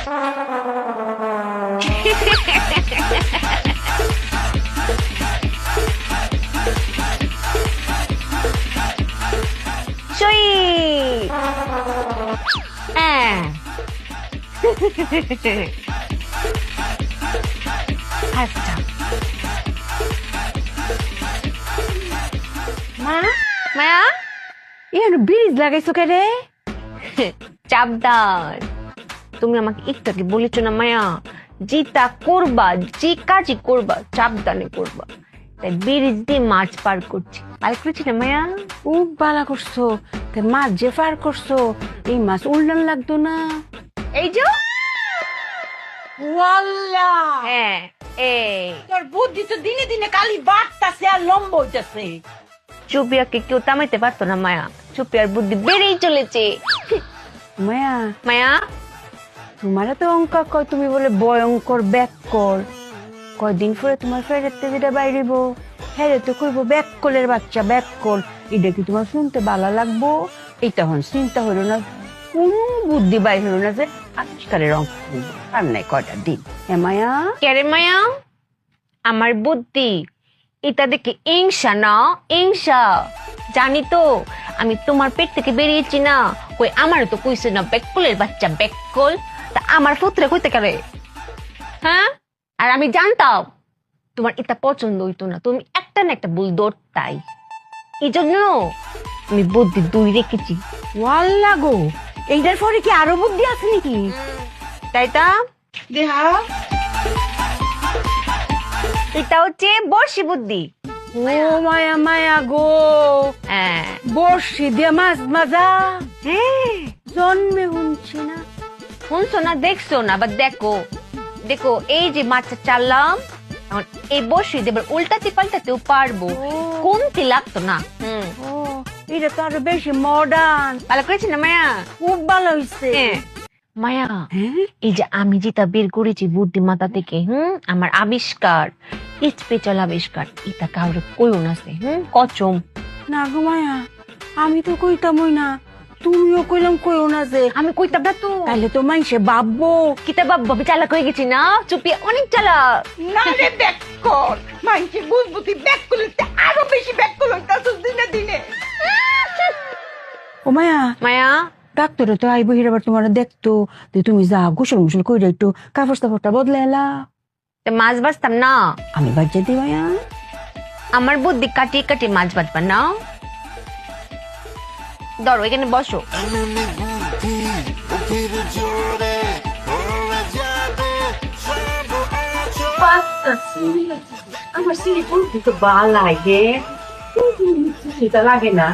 সুই আচ্ছা মা মায়া এর ব্রিজ লাগাইছো কে রে? চাপদার তুমি আমাকে একটু আগে বলেছো না মায়া, জিতা করবা, যে কাজই করবা চাপদানে করবা, তাই ব্রিজ দিয়ে মাছ পার করছি। পার করেছি না মায়া? খুব ভালো করছো। তে মাছ যে পার করছো, এই মাছ উল্টান লাগতো না? এই যে ওয়াল্লা হ্যাঁ এই তোর বুদ্ধি তো দিনে দিনে খালি বাড়তাছে আর লম্বা হইতাছে। চুপিয়াকে কেউ থামাইতে পারতো না মায়া, চুপিয়ার বুদ্ধি বেড়েই চলেছে। মায়া মায়া তোমার তো অঙ্ক কয়, তুমি বলে ভয়ঙ্কর ব্যাক কর। কয়দিন পরে তোমার ফেরতে যেটা বাইরিব, হ্যাঁ তো কইব ব্যাক কলের বাচ্চা ব্যাক কল। এটা কি তোমার শুনতে ভালো লাগবো? এই তখন চিন্তা হইল না, কোন বুদ্ধি বাইর হইল না যে আজকালের অঙ্ক করবো। আর নাই কয়টা দিন। হ্যাঁ মায়া কেরে মায়া, আমার বুদ্ধি এটা দেখে ইংসা না, ইংসা। জানি তো আমি তোমার পেট থেকে বেরিয়েছি না, কই আমার তো কইছে না বেককলের বাচ্চা বেককল, তা আমার পুত্রে কইতে কারে? হ্যাঁ, আর আমি জানতাম তোমার এটা পছন্দ হইতো না, তুমি একটা না একটা ভুল ধরতাই, এই জন্য আমি বুদ্ধি দুই রেখেছি। ওয়াল্লা গো, এইটার পরে কি আরো বুদ্ধি আছে নাকি? তাই তা দেহা এটা হচ্ছে বর্ষি বুদ্ধি। ও মায়া মায়া গো, হ্যাঁ বর্ষি দিয়ে মাছ মাজা হ্যাঁ, জন্মে শুনছি না। শুনছো না, দেখছো না, আবার দেখো দেখো, এই যে মাছটা চাললাম, এখন এই বসি দেবার উল্টাতে পাল্টাতেও পারবো, কমতি লাগতো না। ও এটা তো আরো বেশি মডার্ন। ভালো করেছি না মায়া? খুব ভালো হইছে। মায়া হ্যাঁ এই যে আমি যেটা বের করেছি বুদ্ধিমাতা থেকে, আমার আবিষ্কার, স্পেশাল আবিষ্কার, এটা কাউরে কইও না সে, কচম। না গো মায়া, আমি তো কইতামই না, তুমিও কইলাম কইও না যে। আমি কইতাম না তো, তাহলে তো মাইসে ভাববো কিতাব ভাবি চালাক হয়ে গেছি না, চুপিয়ে অনেক চালাক। না রে ব্যাক কর, মাইসে বুঝবুতি ব্যাক করতে আরো বেশি ব্যাক করতে দিনে দিনে। ও মায়া, মায়া ডাক্তারে তো আইবো হিরাবার তোমার দেখতো, যে তুমি যা গোসল মুসল কইরা একটু কাপড় টাপড়টা বদলে এলা। মাছ বাঁচতাম না, আমি বাচ্চা দি মায়া। আমার বুদ্ধি কাটিয়ে কাটিয়ে মাছ বাঁচবা না। ধরো এখানে বসো। আমার সিঁড়ি পড়তে তো বা লাগে, লাগে না।